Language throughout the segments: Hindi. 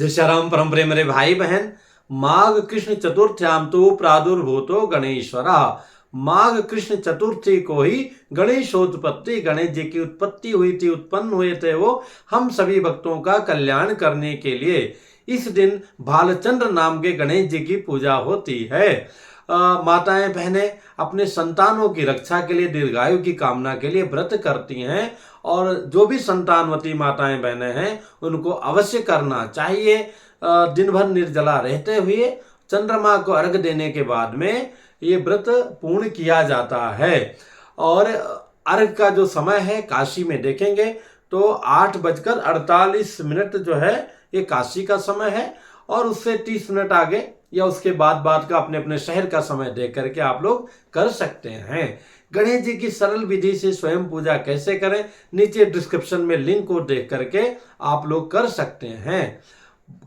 जय श्री राम। परम प्रेम मेरे भाई बहन, माघ कृष्ण चतुर्थ्याम तो प्रादुर्भूतो गणेश्वरः। माघ कृष्ण चतुर्थी को ही गणेशोत्पत्ति, गणेश जी की उत्पत्ति हुई थी, उत्पन्न हुए थे वो हम सभी भक्तों का कल्याण करने के लिए। इस दिन भालचंद्र नाम के गणेश जी की पूजा होती है। माताएं बहनें अपने संतानों की रक्षा के लिए, दीर्घायु की कामना के लिए व्रत करती हैं, और जो भी संतानवती माताएं बहनें हैं उनको अवश्य करना चाहिए। दिन भर निर्जला रहते हुए चंद्रमा को अर्घ देने के बाद में ये व्रत पूर्ण किया जाता है। और अर्घ का जो समय है काशी में देखेंगे तो 8:48 जो है ये काशी का समय है, और उससे 30 मिनट आगे या उसके बाद का अपने अपने शहर का समय देख करके आप लोग कर सकते हैं। गणेश जी की सरल विधि से स्वयं पूजा कैसे करें, नीचे डिस्क्रिप्शन में लिंक को देख करके आप लोग कर सकते हैं।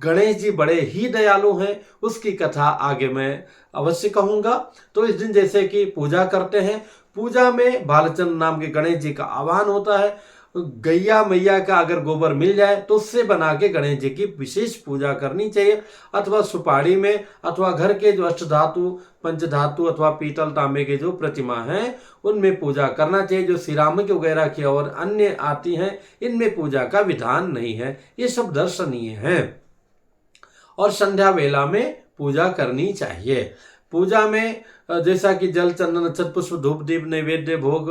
गणेश जी बड़े ही दयालु हैं, उसकी कथा आगे मैं अवश्य कहूंगा। तो इस दिन जैसे कि पूजा करते हैं, पूजा में भालचंद्र नाम के गणेश जी का आह्वान होता है। गैया मैया का अगर गोबर मिल जाए तो उससे बना के गणेश जी की विशेष पूजा करनी चाहिए, अथवा सुपारी में, अथवा घर के जो अष्टधातु, पंचधातु अथवा पीतल तांबे के जो प्रतिमा हैं उनमें पूजा करना चाहिए। जो सिरामिक वगैरह की और अन्य आती हैं इनमें पूजा का विधान नहीं है, ये सब दर्शनीय है। और संध्या वेला में पूजा करनी चाहिए। पूजा में जैसा कि जल, चंदन, अक्षत, पुष्प, धूप, दीप, नैवेद्य, भोग,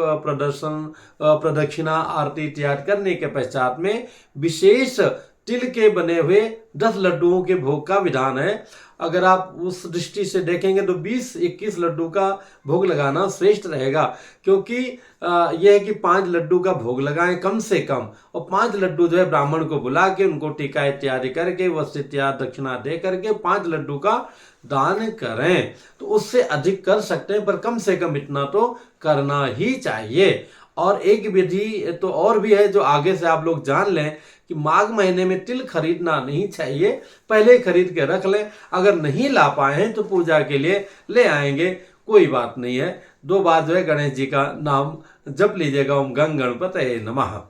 प्रदक्षिणा, आरती इत्यादि करने के पश्चात में विशेष तिल के बने हुए 10 लड्डुओं के भोग का विधान है। अगर आप उस दृष्टि से देखेंगे तो 20-21 लड्डू का भोग लगाना श्रेष्ठ रहेगा, क्योंकि यह है कि 5 लड्डू का भोग लगाएं कम से कम, और 5 लड्डू जो है ब्राह्मण को बुला के उनको टीका इत्यादि करके, वस्त्र इत्यादि दक्षिणा दे करके 5 लड्डू का दान करें। तो उससे अधिक कर सकते हैं, पर कम से कम इतना तो करना ही चाहिए। और एक विधि तो और भी है जो आगे से आप लोग जान लें कि माघ महीने में तिल खरीदना नहीं चाहिए, पहले खरीद के रख लें। अगर नहीं ला पाए हैं तो पूजा के लिए ले आएंगे, कोई बात नहीं है। 2 बार जो है गणेश जी का नाम जप लीजिएगा, ओम गंग गणपतये नमः।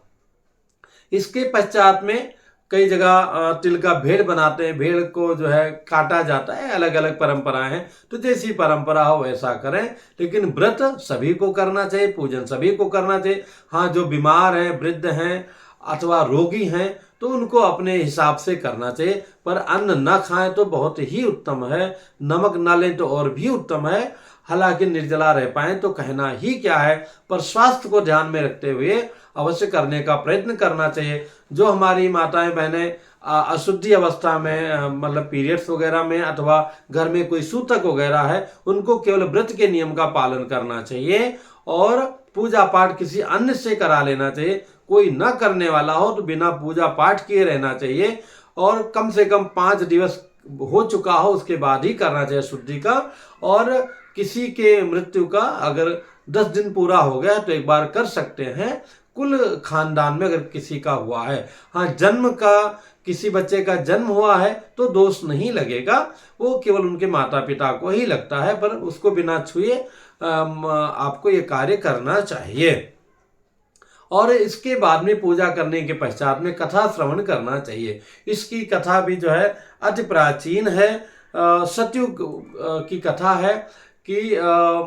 इसके पश्चात में कई जगह तिल का भेड़ बनाते हैं, भेड़ को जो है काटा जाता है, अलग अलग परंपराएं हैं, तो जैसी परंपरा हो वैसा करें। लेकिन व्रत सभी को करना चाहिए, पूजन सभी को करना चाहिए। हाँ, जो बीमार हैं, वृद्ध हैं अथवा रोगी हैं तो उनको अपने हिसाब से करना चाहिए, पर अन्न न खाएं तो बहुत ही उत्तम है, नमक न लें तो और भी उत्तम है। हालांकि निर्जला रह पाए तो कहना ही क्या है, पर स्वास्थ्य को ध्यान में रखते हुए अवश्य करने का प्रयत्न करना चाहिए। जो हमारी माताएं बहनें अशुद्धि अवस्था में, मतलब पीरियड्स वगैरह में, अथवा घर में कोई सूतक वगैरह है, उनको केवल व्रत के नियम का पालन करना चाहिए, और पूजा पाठ किसी अन्य से करा लेना चाहिए। कोई न करने वाला हो तो बिना पूजा पाठ किए रहना चाहिए, और कम से कम 5 दिवस हो चुका हो उसके बाद ही करना चाहिए शुद्धि का। और किसी के मृत्यु का अगर 10 दिन पूरा हो गया तो एक बार कर सकते हैं, कुल खानदान में अगर किसी का हुआ है। हाँ, जन्म का, किसी बच्चे का जन्म हुआ है तो दोष नहीं लगेगा, वो केवल उनके माता पिता को ही लगता है, पर उसको बिना छुए आपको ये कार्य करना चाहिए। और इसके बाद में पूजा करने के पश्चात में कथा श्रवण करना चाहिए। इसकी कथा भी जो है अति प्राचीन है, सतयुग की कथा है कि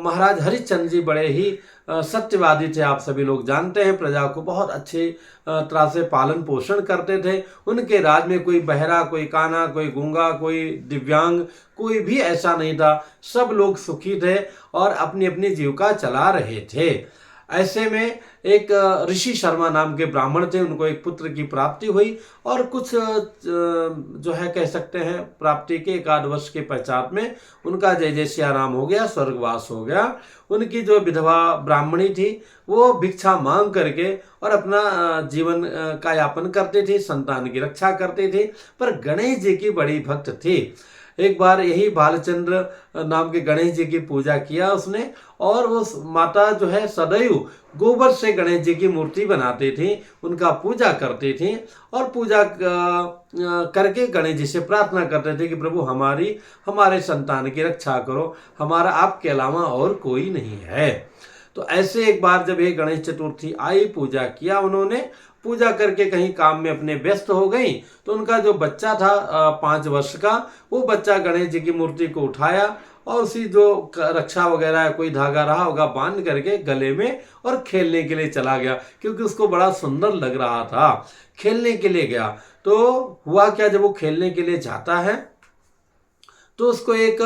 महाराज हरिश्चंद्र जी बड़े ही सत्यवादी थे। आप सभी लोग जानते हैं, प्रजा को बहुत अच्छे तरह से पालन पोषण करते थे। उनके राज में कोई बहरा, कोई काना, कोई गूंगा, कोई दिव्यांग, कोई भी ऐसा नहीं था। सब लोग सुखी थे और अपनी अपनी जीविका चला रहे थे। ऐसे में एक ऋषि शर्मा नाम के ब्राह्मण थे, उनको एक पुत्र की प्राप्ति हुई, और कुछ जो है कह सकते हैं प्राप्ति के 1 आध वर्ष के पश्चात में उनका जय जय सिया राम हो गया, स्वर्गवास हो गया। उनकी जो विधवा ब्राह्मणी थी वो भिक्षा मांग करके और अपना जीवन का यापन करती थी, संतान की रक्षा करती थी, पर गणेश जी की बड़ी भक्त थी। एक बार यही भालचंद्र नाम के गणेश जी की पूजा किया उसने, और उस माता जो है सदैव गोबर से गणेश जी की मूर्ति बनाती थी, उनका पूजा करती थी, और पूजा करके गणेश जी से प्रार्थना करते थे कि प्रभु हमारे संतान की रक्षा करो, हमारा आपके अलावा और कोई नहीं है। तो ऐसे एक बार जब ये गणेश चतुर्थी आई, पूजा किया उन्होंने, पूजा करके कहीं काम में अपने व्यस्त हो गई। तो उनका जो बच्चा था 5 वर्ष का, वो बच्चा गणेश जी की मूर्ति को उठाया और उसी जो रक्षा वगैरह कोई धागा रहा होगा बांध करके गले में और खेलने के लिए चला गया, क्योंकि उसको बड़ा सुंदर लग रहा था। खेलने के लिए गया तो हुआ क्या, जब वो खेलने के लिए जाता है तो उसको एक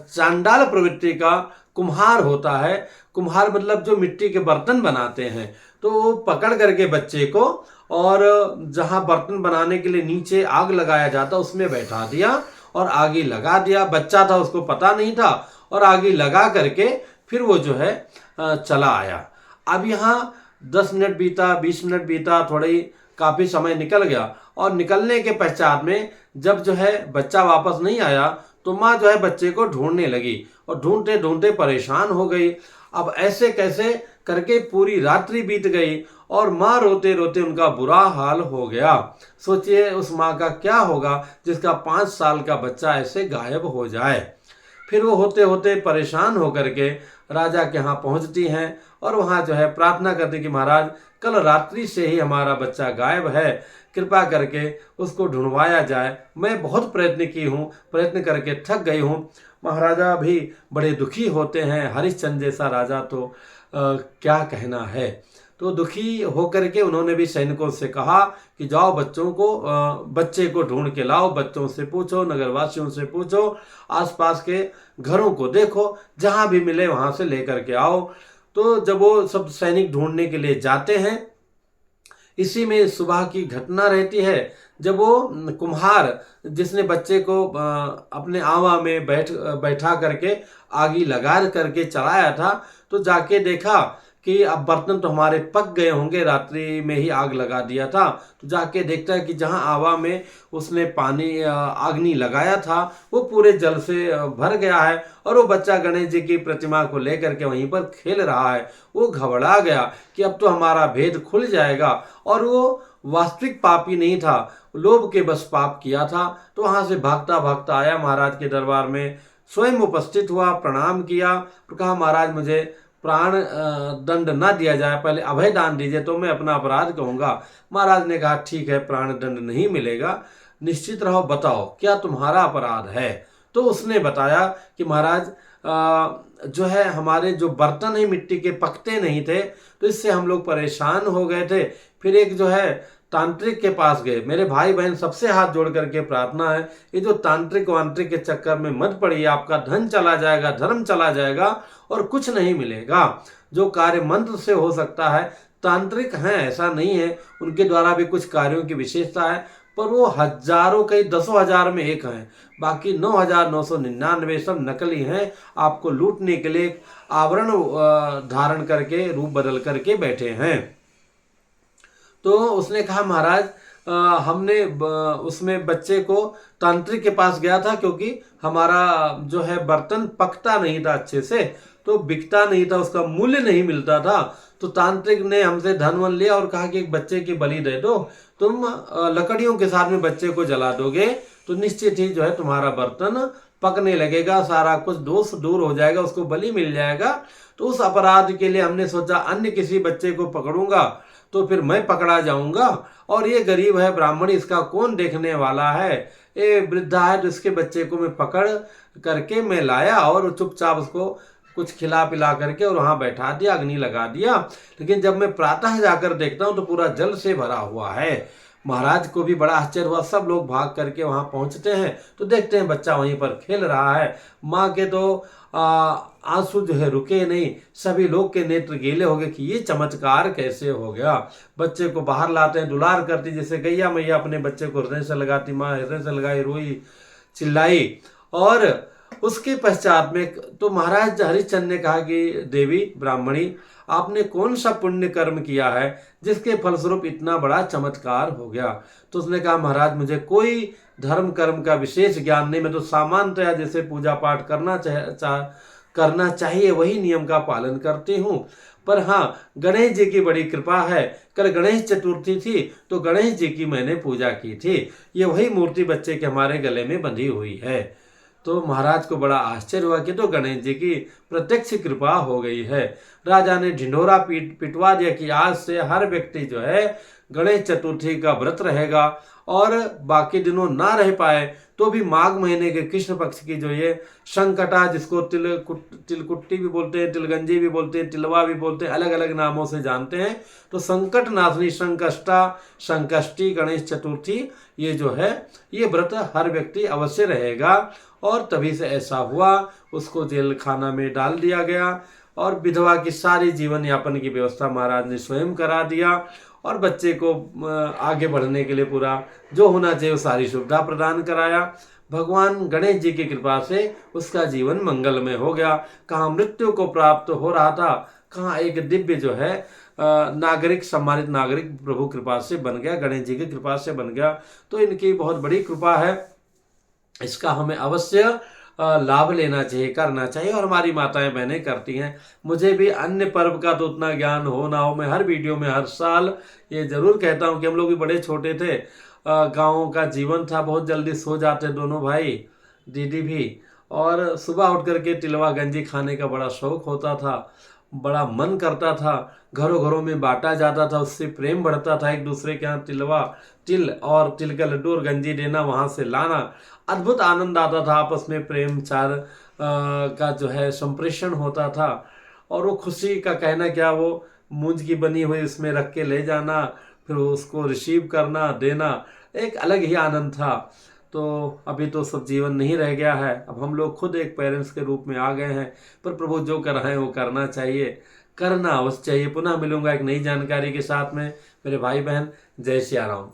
चांडाल प्रवृत्ति का कुम्हार होता है, कुम्हार मतलब जो मिट्टी के बर्तन बनाते हैं, तो वो पकड़ करके बच्चे को और जहां बर्तन बनाने के लिए नीचे आग लगाया जाता उसमें बैठा दिया और आगे लगा दिया। बच्चा था, उसको पता नहीं था, और आगे लगा करके फिर वो जो है चला आया। अब यहाँ 10 मिनट बीता, 20 मिनट बीता, थोड़ी काफी समय निकल गया, और निकलने के पश्चात में जब जो है बच्चा वापस नहीं आया तो माँ जो है बच्चे को ढूंढने लगी और ढूंढते ढूंढते परेशान हो गई। अब ऐसे कैसे करके पूरी रात्रि बीत गई और माँ रोते रोते उनका बुरा हाल हो गया। सोचिए उस माँ का क्या होगा जिसका 5 साल का बच्चा ऐसे गायब हो जाए। फिर वो होते होते परेशान होकर के राजा के यहाँ पहुंचती हैं और वहाँ जो है प्रार्थना करती कि महाराज कल रात्रि से ही हमारा बच्चा गायब है, कृपा करके उसको ढूंढवाया जाए। मैं बहुत प्रयत्न की हूँ, प्रयत्न करके थक गई हूँ। महाराजा भी बड़े दुखी होते हैं, हरिश्चंद्र जैसा राजा तो क्या कहना है। तो दुखी होकर के उन्होंने भी सैनिकों से कहा कि जाओ बच्चे को ढूंढ के लाओ, बच्चों से पूछो, नगरवासियों से पूछो, आसपास के घरों को देखो, जहां भी मिले वहां से लेकर के आओ। तो जब वो सब सैनिक ढूंढने के लिए जाते हैं, इसी में सुबह की घटना रहती है जब वो कुम्हार जिसने बच्चे को अपने आवा में बैठा करके आगी लगा करके चलाया था, तो जाके देखा कि अब बर्तन तो हमारे पक गए होंगे, रात्रि में ही आग लगा दिया था। तो जाके देखता है कि जहां आवा में उसने पानी अग्नि लगाया था वो पूरे जल से भर गया है और वो बच्चा गणेश जी की प्रतिमा को लेकर के वहीं पर खेल रहा है। वो घबरा गया कि अब तो हमारा भेद खुल जाएगा, और वो वास्तविक पापी नहीं था, लोभ के बस पाप किया था। तो वहां से भागता भागता आया महाराज के दरबार में, स्वयं उपस्थित हुआ, प्रणाम किया और कहा महाराज मुझे प्राण दंड न दिया जाए, पहले अभय दान दीजिए तो मैं अपना अपराध कहूंगा। महाराज ने कहा ठीक है, प्राण दंड नहीं मिलेगा, निश्चित रहो, बताओ क्या तुम्हारा अपराध है। तो उसने बताया कि महाराज जो है हमारे जो बर्तन है मिट्टी के पकते नहीं थे, तो इससे हम लोग परेशान हो गए थे। फिर एक जो है तांत्रिक के पास गए। मेरे भाई बहन सबसे हाथ जोड़ करके प्रार्थना है, ये जो तांत्रिक वांत्रिक के चक्कर में मत पड़िए, आपका धन चला जाएगा, धर्म चला जाएगा और कुछ नहीं मिलेगा। जो कार्य मंत्र से हो सकता है, तांत्रिक हैं ऐसा नहीं है, उनके द्वारा भी कुछ कार्यों की विशेषता है, पर वो हजारों कई 10,000 में एक हैं, बाकी 9,999 सब नकली हैं, आपको लूटने के लिए आवरण धारण करके रूप बदल करके बैठे हैं। तो उसने कहा महाराज हमने उसमें बच्चे को तांत्रिक के पास गया था, क्योंकि हमारा जो है बर्तन पकता नहीं था अच्छे से, तो बिकता नहीं था, उसका मूल्य नहीं मिलता था। तो तांत्रिक ने हमसे धन वन लिया और कहा कि एक बच्चे की बलि दे दो, तुम लकड़ियों के साथ में बच्चे को जला दोगे तो निश्चित ही जो है तुम्हारा बर्तन पकने लगेगा, सारा कुछ दोष दूर हो जाएगा, उसको बलि मिल जाएगा। तो उस अपराध के लिए हमने सोचा अन्य किसी बच्चे को पकड़ूंगा तो फिर मैं पकड़ा जाऊंगा, और ये गरीब है ब्राह्मण, इसका कौन देखने वाला है, ये वृद्धा है, तो इसके बच्चे को मैं पकड़ करके मैं लाया और चुपचाप उसको कुछ खिला पिला करके और वहां बैठा दिया, अग्नि लगा दिया। लेकिन जब मैं प्रातः जाकर देखता हूं तो पूरा जल से भरा हुआ है। महाराज को भी बड़ा आश्चर्य हुआ, सब लोग भाग करके वहां पहुंचते हैं तो देखते हैं बच्चा वहीं पर खेल रहा है। माँ के तो आंसू जो है रुके नहीं, सभी लोग के नेत्र गीले हो गए कि ये चमत्कार कैसे हो गया। बच्चे को बाहर लाते हैं, दुलार करती, जैसे गैया मैया अपने बच्चे को हृदय से लगाती, माँ हृदय से लगाई, रोई, चिल्लाई। और उसके पश्चात में तो महाराज हरिश्चंद्र ने कहा कि देवी ब्राह्मणी, आपने कौन सा पुण्य कर्म किया है जिसके फलस्वरूप इतना बड़ा चमत्कार हो गया। तो उसने कहा महाराज मुझे कोई धर्म कर्म का विशेष ज्ञान नहीं, मैं तो सामान्यतया जैसे पूजा पाठ करना चाहिए वही नियम का पालन करती हूँ। पर हाँ, गणेश जी की बड़ी कृपा है, कल गणेश चतुर्थी थी तो गणेश जी की मैंने पूजा की थी, ये वही मूर्ति बच्चे के हमारे गले में बंधी हुई है। तो महाराज को बड़ा आश्चर्य हुआ कि तो गणेश जी की प्रत्यक्ष कृपा हो गई है। राजा ने ढिंढोरा पिटवा दिया कि आज से हर व्यक्ति जो है गणेश चतुर्थी का व्रत रहेगा और बाकी दिनों ना रह पाए तो भी माघ महीने के कृष्ण पक्ष की जो ये संकटा, जिसको तिलकुट्टी भी बोलते हैं, तिलगंजी भी बोलते हैं, तिलवा भी बोलते हैं, अलग अलग नामों से जानते हैं। तो संकट नाशनी संकष्टा संकष्टी गणेश चतुर्थी ये जो है ये व्रत हर व्यक्ति अवश्य रहेगा। और तभी से ऐसा हुआ, उसको जेल खाना में डाल दिया गया और विधवा की सारी जीवन यापन की व्यवस्था महाराज ने स्वयं करा दिया और बच्चे को आगे बढ़ने के लिए पूरा जो होना चाहिए वो सारी सुविधा प्रदान कराया। भगवान गणेश जी की कृपा से उसका जीवन मंगलमय हो गया। कहाँ मृत्यु को प्राप्त हो रहा था, कहाँ एक दिव्य जो है नागरिक, सम्मानित नागरिक प्रभु कृपा से बन गया, गणेश जी की कृपा से बन गया। तो इनकी बहुत बड़ी कृपा है, इसका हमें अवश्य लाभ लेना चाहिए, करना चाहिए और हमारी माताएं बहनें करती हैं। मुझे भी अन्य पर्व का तो उतना ज्ञान हो ना हो, मैं हर वीडियो में हर साल ये जरूर कहता हूँ कि हम लोग भी बड़े छोटे थे, गाँव का जीवन था, बहुत जल्दी सो जाते दोनों भाई दीदी भी, और सुबह उठ करके तिलवा गंजी खाने का बड़ा शौक होता था, बड़ा मन करता था, घरों घरों में बांटा जाता था, उससे प्रेम बढ़ता था, एक दूसरे के यहाँ तिल और तिल का लड्डू और गंजी देना, वहाँ से लाना, अद्भुत आनंद आता था, आपस में प्रेम चार का जो है संप्रेषण होता था। और वो खुशी का कहना क्या, वो मूंज की बनी हुई उसमें रख के ले जाना, फिर उसको रिसीव करना, देना, एक अलग ही आनंद था। तो अभी तो सब जीवन नहीं रह गया है, अब हम लोग खुद एक पेरेंट्स के रूप में आ गए हैं, पर प्रभु जो कर रहे हैं वो करना चाहिए, करना अवश्य चाहिए। पुनः मिलूंगा एक नई जानकारी के साथ में मेरे भाई बहन। जय सिया राम।